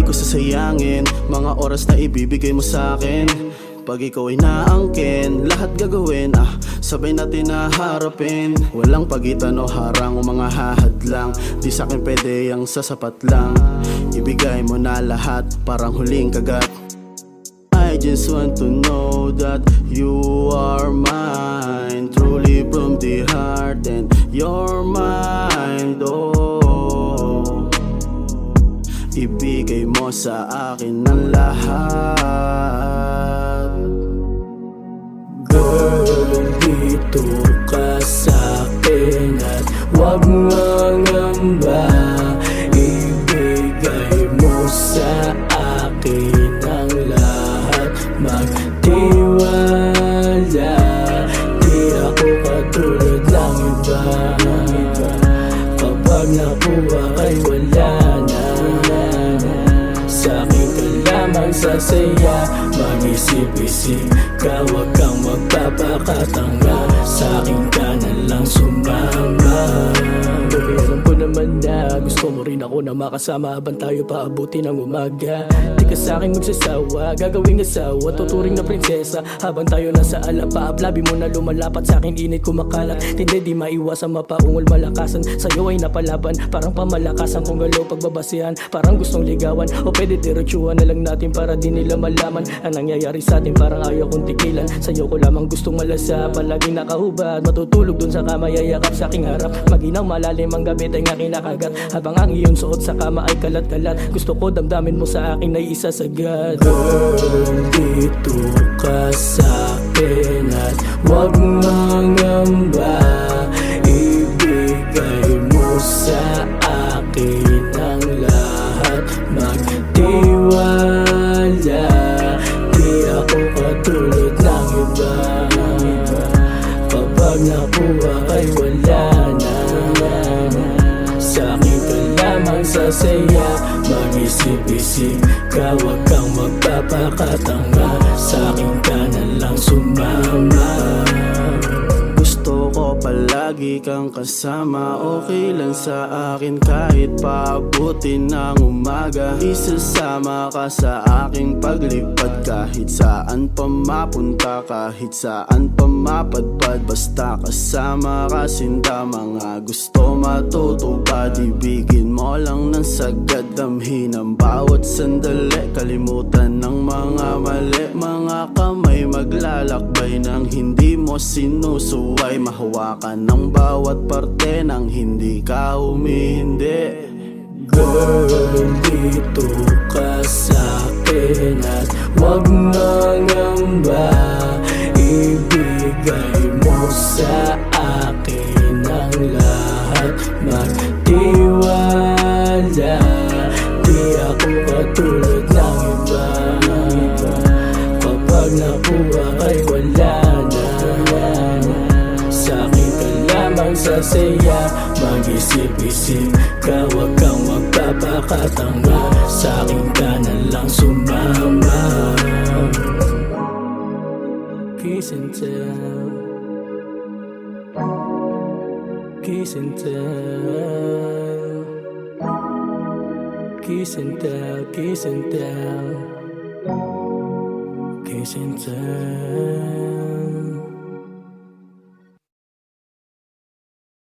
ko sasayangin mga oras na ibibigay mo sa akin. Pag ikaw ay naangkin, lahat gagawin, sabay natin naharapin. Walang pagitan o harang o mga hahadlang, di sa'kin pwede ang sasapat lang. Ibigay mo na lahat, parang huling kagat. I just want to know that you are mine, truly from the heart, and you're mine. Oh, ibigay mo sa akin ang lahat. Girl, dito ka sa'kin at huwag mangamba. Ibigay mo sa akin ang lahat, magtiwala. Di ako katulad ng iba, kapag nakuha kay wala na. Sa'kin ka lamang sasaya, mag-isip-isip ka, huwag kang magpapakatanga. Sa'kin ka na lang sumama. Baby, alam ko naman na gusto mo rin ako na makasama habang tayo paabuti ng umaga. Di ka sa'kin magsasawa, gagawing asawa, tuturing na prinsesa habang tayo nasa alapap. Labi mo na lumalapat sa'kin, init kumakalat. Hindi di maiwasan, mapaungol malakasan. Sa'yo ay napalaban, parang pamalakasan kung galaw pagbabasihan. Parang gustong ligawan, o pwede diretsuhan na lang natin para di nila malaman ang nangyayari sa'tin. Parang ayaw kong tigilan, sa'yo ko lamang gustong malasa. Palaging nakahubad, matutulog dun sa kama, yayakap sa'king harap. Maginaw malalim ang gabi, ay nga kinakagat. Habang ang iyong suot sa kama ay kalat-kalat, gusto ko damdamin mo sa akin ay isa sagad. Girl, dito ka sa'kin at huwag mangamba. Ibigay mo sa akin ang lahat, magtiwala. Di ako katulad ng iba, kapag nakuha kay wala na. Sa'kin ka lamang sasaya, mag-isip-isip ka, huwag kang magpapakatanga. Sa'kin ka na lang sumama. Gusto ko palagi kang kasama, okay lang sa akin kahit paabutin ng umaga. Isasama ka sa aking paglipad, kahit saan pa mapunta, kahit saan pa mapadpad. Basta kasama ka, sinta mga gusto matutupad. Ibigin mo lang ng sagad, damhin ang bawat sandali. Kalimutan ng mga mali, mga kamay maglalakbay nang hindi mo sinusuway. Mahawakan ng bawat parte nang hindi ka humihindi. Girl, dito ka sa'kin at huwag mangamba. Ibigay mo sa akin ang lahat, magtiwala. Di ako katulad ng iba, kapag nakuha kay wala na. Sa'kin ka lamang sasaya, mag-isip-isip ka, huwag kang magpapakatanga. Sa'kin ka na lang sumama. Kiss and tell, kiss and tell, kiss and tell, kiss and tell, kiss and tell.